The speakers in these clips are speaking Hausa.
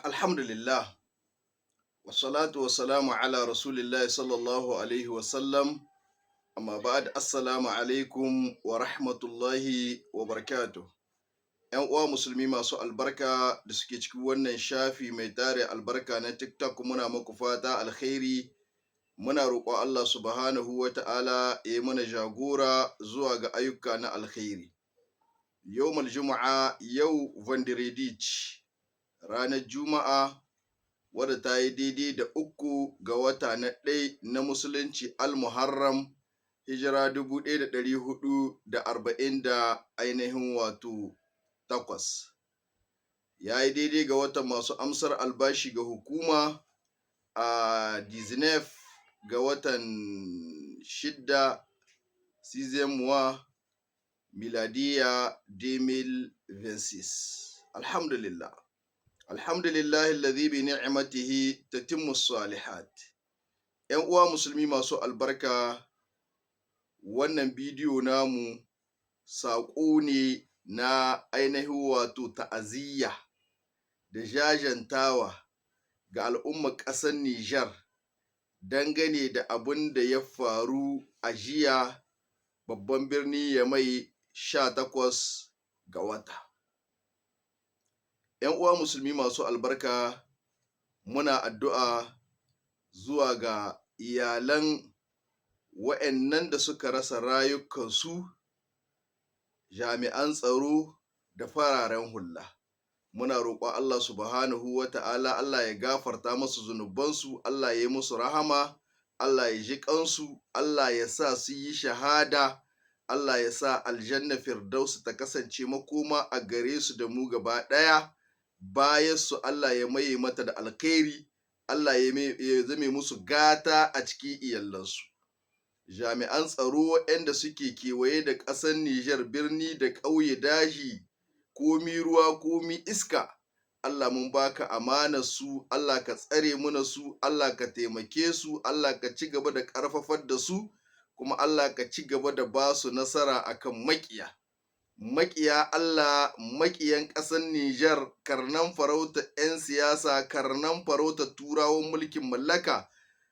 Alhamdulillah, wassalatu wassalamu ala Rasulillah sallallahu alaihi wasallam, amma ba'ad assalamu alaikum wa rahmatullahi wa barakatuh. ‘Yan uwa musulmi masu albarka da suke cikin wannan shafi mai tare albarka na TikTok muna muku fata alkhairi, muna roƙon Allah subhanahu wa ta'ala ya yi mana jagora zuwa ga ayyuka na alkhairi. Yawmal Juma'a yau Vendredi ranar Juma'a wadda ta yi daidai da 3 ga wata na ɗai na Musulunci Al-Muharram hijira 1440 da ainihin wato 8. Ya yi daidai ga watan masu amsar albashi ga hukuma a 19 ga watan 6 Sizemuwa miladiya 2026. Alhamdulillah. Alhamdulillahi alladhi bi ni'matihi tatimmu salihat. ‘Yan uwa musulmi masu albarka, wannan bidiyo namu saƙo ne na ainihin wato ta'aziyya da jajantawa ga al'ummar ƙasar Nijar dangane da abin da ya faru a jiya babban birni Yamai 18 ga wata. ‘Yan uwa musulmi masu albarka, muna addu'a zuwa ga iyalan wa'yannan da suka rasa rayukansu, jami'an tsaro da fararen hula. Muna roƙon Allah subhanahu wa ta'ala Allah ya gafarta musu zunubansu, Allah ya yi musu rahama, Allah ya ji ƙansu, Allah ya sa su yi shahada, Allah ya sa aljanna firdausu ta kasance makoma a gare su da mu gaba ɗaya. Bayan su Allah ya maye mata da alkhairi, Allah ya zame musu gata a cikin iyalansu. Jami'an tsaro waɗanda suke kewaye da ƙasar Nijar birni da ƙauye daji, komi ruwa komi iska, Allah mun baka amanar su, Allah ka tsare muna su, Allah ka taimake su, Allah ka ci gaba da ƙarfafar da su, kuma Allah ka ci gaba da ba su nasara akan maƙiya. Maƙiya Allah, maƙiyan ƙasar Nijar, karnan farauta 'yan siyasa, karnan farauta turawan mulkin mallaka,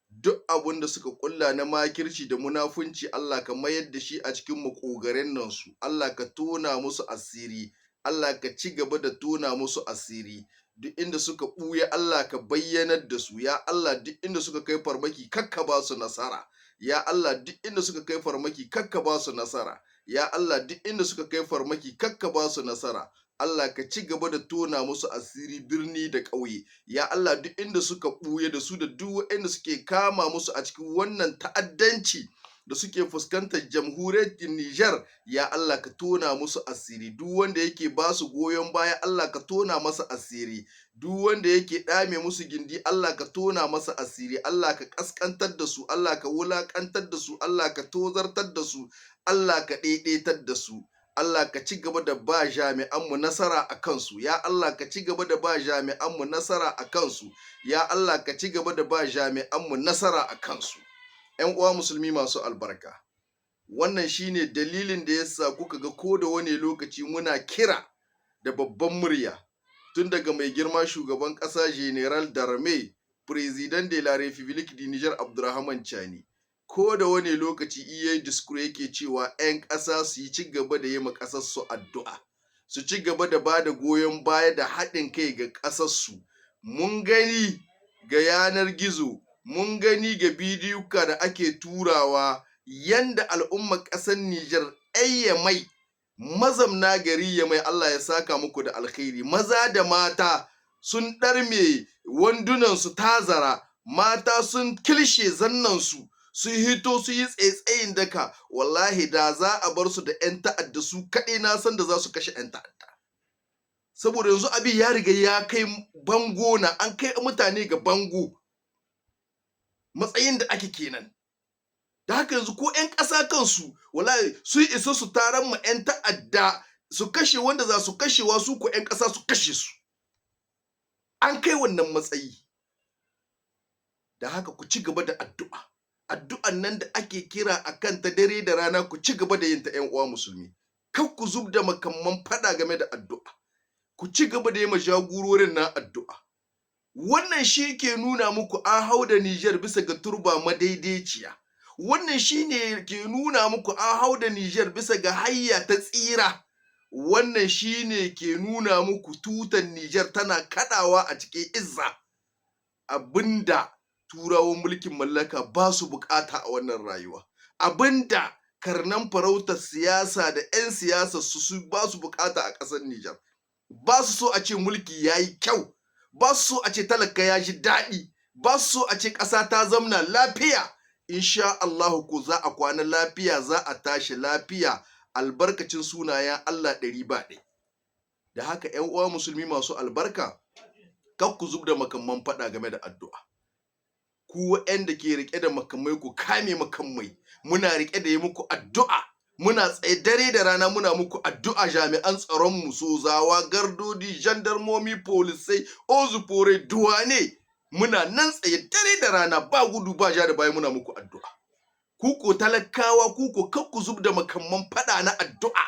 duk abin da suka ƙulla na makirci da munafunci Allah ka mayar da shi a cikin maƙogaren nan su, Allah ka tona musu asiri, Allah ka ci gaba da tona musu asiri. Duk inda suka ɓuya Allah ka bayyanar da su, ya Allah duk inda suka kai farmaki kakka ba su nasara, ya Allah duk inda suka kai farmaki kakka ba su nasara. Ya Allah duk inda suka kai farmaki kakka ba su nasara. Allah ka ci gaba da tona musu asiri birni da ƙauye. Ya Allah duk inda suka ɓuya da su da duk waɗanda suke kama musu a cikin wannan ta'addanci da suke fuskantar jamhuriyar Nijar, ya Allah ka tona musu asiri. Duk wanda yake ba su goyon baya Allah ka tona masa asiri. Duk wanda yake ɗame musu gindi Allah ka tona masa asiri. Allah ka ƙasƙantar da su, Allah ka wulaƙantar da su, Allah ka tozartar da su, Allah ka ɗaiɗaitar da su. Allah ka ci gaba da ba jami'anmu nasara a kansu. Ya Allah ka ci gaba da ba jami'anmu nasara a kansu. Ya Allah ka ci gaba da ba jami'anmu nasara a kansu. ‘Yan uwa musulmi masu albarka, wannan shine dalilin da yasa kuka ga ko da wani lokaci muna kira da babban murya, tun daga mai girma shugaban ƙasa General Darme, President de la République du Niger Abdurrahman Chani. Ko da wani lokaci iya diskure yake cewa 'yan ƙasa su yi ci gaba da yi ma ƙasarsu addu'a, su ci gaba da ba da goyon baya da haɗin kai ga ƙasarsu. Mun gani ga yanar gizo, mun gani ga bidiyuka da ake turawa yanda al'ummar ƙasar Nijar Yamai, mazamna gari Yamai, Allah ya saka muku da alkhairi, maza da mata sun ɗarme wandunansu tazara, mata sun kilshe zannansu, su hito su yi tsaitsayin daka. Wallahi da za a bar su da 'yan ta'adda su kaɗai na san da za su kashe 'yan ta'adda. Saboda yanzu abin ya riga ya kai bango, na an kai mutane ga bango, matsayin da ake kenan. Da haka yanzu ko 'yan ƙasa kansu wallahi su isa su taron ma 'yan ta'adda su kashe wanda za su kashewa, su ko 'yan ƙasa su kashe su. An kai wannan matsayi. Da haka ku ci gaba da addu'a. Addu'an nan da ake kira a kan ta dare da rana ku ci gaba da yin ta, ‘yan uwa musulmi. Kar ku zub da makamman faɗa game da addu'a. Ku ci gaba da yi ma jagororin nan addu'a. Wannan shi ke nuna muku an hau da Nijar bisa ga turba madaidaiciya. Wannan shi ne ke nuna muku an hau da Nijar bisa ga hayya ta tsira. Wannan shi ne ke nuna muku tutan Nijar tana kaɗawa a cikin izza. Abinda turawan mulkin mallaka ba su bukata a wannan rayuwa. Abinda karnan farautar siyasa da 'yan siyasa su ba su bukata a ƙasar Nijar. Ba su so a ce mulki ya yi kyau. Ba su so a ce talaka ya ji daɗi. Ba su so a ce ƙasa ta zamna lafiya. Insha Allahu ko za a kwana lafiya, za a tashi lafiya, albarkacin sunayen Allah 100 da haka 'yan uwa musulmi masu albarka, kar ku zub da makamman faɗa game da addu'a. Ku waɗanda ke riƙe da makamai ku kame makamai. Muna riƙe da yi muku addu'a. Muna tsaye dare da rana muna muku addu'a, jami'an tsaronmu, sozawa, gardodi, jandarmomi, polisai, ozufore, duwane. Muna nan tsaye dare da rana ba gudu ba ja da baya muna muku addu'a. Ku talakawa, ku kar ku zub da makamman faɗa na addu'a.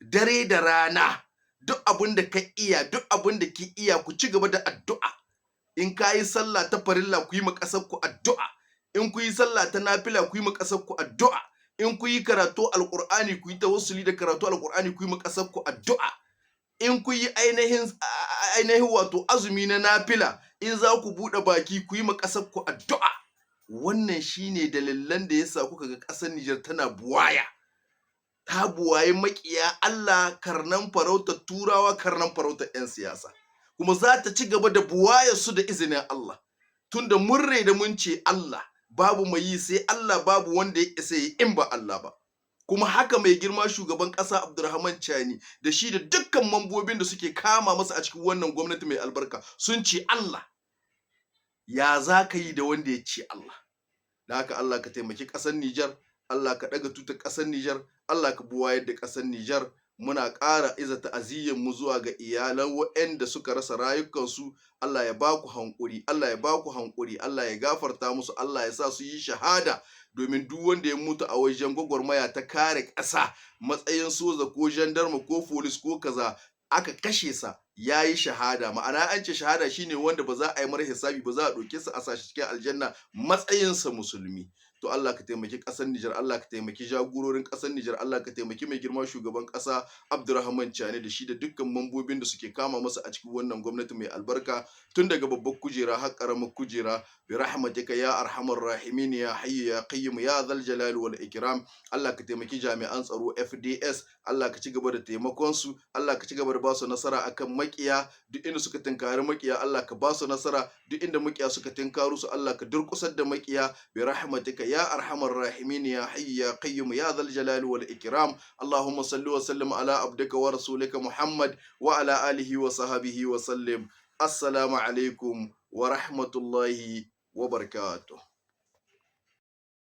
Dare da rana duk abin da ka iya, duk abin da ki iya, ku ci gaba da addu'a. In ka yi sallah ta farilla ku yi ma ƙasar ku addu'a. In ku yi sallah ta nafila ku yi ma ƙasar ku addu'a. In ku yi karatu alƙur'ani ku yi tawassuli da karatu alƙur'ani ku yi ma ƙasar ku addu'a. In ku yi ainihin wato azumi na nafila, in za ku buɗe baki ku yi ma ƙasar ku addu'a. Wannan shine dalilan da yasa kuka ga ƙasar Nijar tana buwaya. Ta buwaye maƙiya Allah, karnan farautar turawa, karnan farautar 'yan siyasa. Kuma za ta ci gaba da buwayar su da izinin Allah. Tunda mun da mun ce Allah, babu mai yi sai Allah, babu wanda ya isa yi in ba Allah ba. Kuma haka mai girma shugaban ƙasa Abdurrahman Chani da shi da dukkan mambobin da suke kama masa a cikin wannan gwamnati mai albarka sun ce Allah. Ya za ka yi da wanda ya ce Allah? Da haka Allah ka taimaki ƙasar Nijar, Allah ka ɗaga tutar ƙasar Nijar, Allah ka buwayar da ƙasar Nijar. Muna ƙara iza ta'aziyyar mu zuwa ga iyalan waɗanda suka rasa rayukansu. Allah ya ba ku hankuri, Allah ya ba ku hankuri, Allah ya gafarta musu, Allah ya sa su yi shahada, domin duk wanda ya mutu a wajen gwagwarmaya ta kare ƙasa, matsayin soja ko jandarma ko folis ko kaza, aka kashe sa ya yi shahada. Ma'ana an ce shahada shine wanda ba za a yi mara hisabi ba, za a ɗauke sa a sa shi cikin aljanna matsayinsa musulmi. To Allah ka taimaki ƙasar Nijar, Allah ka taimaki jagororin ƙasar Nijar, Allah ka taimaki mai girma shugaban ƙasa Abdurrahman Chani da shi da dukkan mambobin da suke kama masa a cikin wannan gwamnati mai albarka, tun daga babbar kujera har ƙaramar kujera. Bi rahmatika ya arhamar rahimin ya hayyu ya qayyum ya zal jalali wal ikram. Allah ka taimaki jami'an tsaro FDS, Allah ka ci gaba da taimakon su, Allah ka ci gaba da ba su nasara akan makiya. Duk inda suka tinkari makiya, Allah ka ba su nasara. Duk inda makiya suka tinkaru su, Allah ka durƙusar da makiya. Bi rahmatika ya arhamar rahimin ya hayyu ya qayyum ya zal jalali wal ikram. Allahumma salli wa sallim ala abdika wa rasulika Muhammad wa ala alihi wa sahbihi wa sallim. Assalamu alaikum wa rahmatullahi wa barakatuh.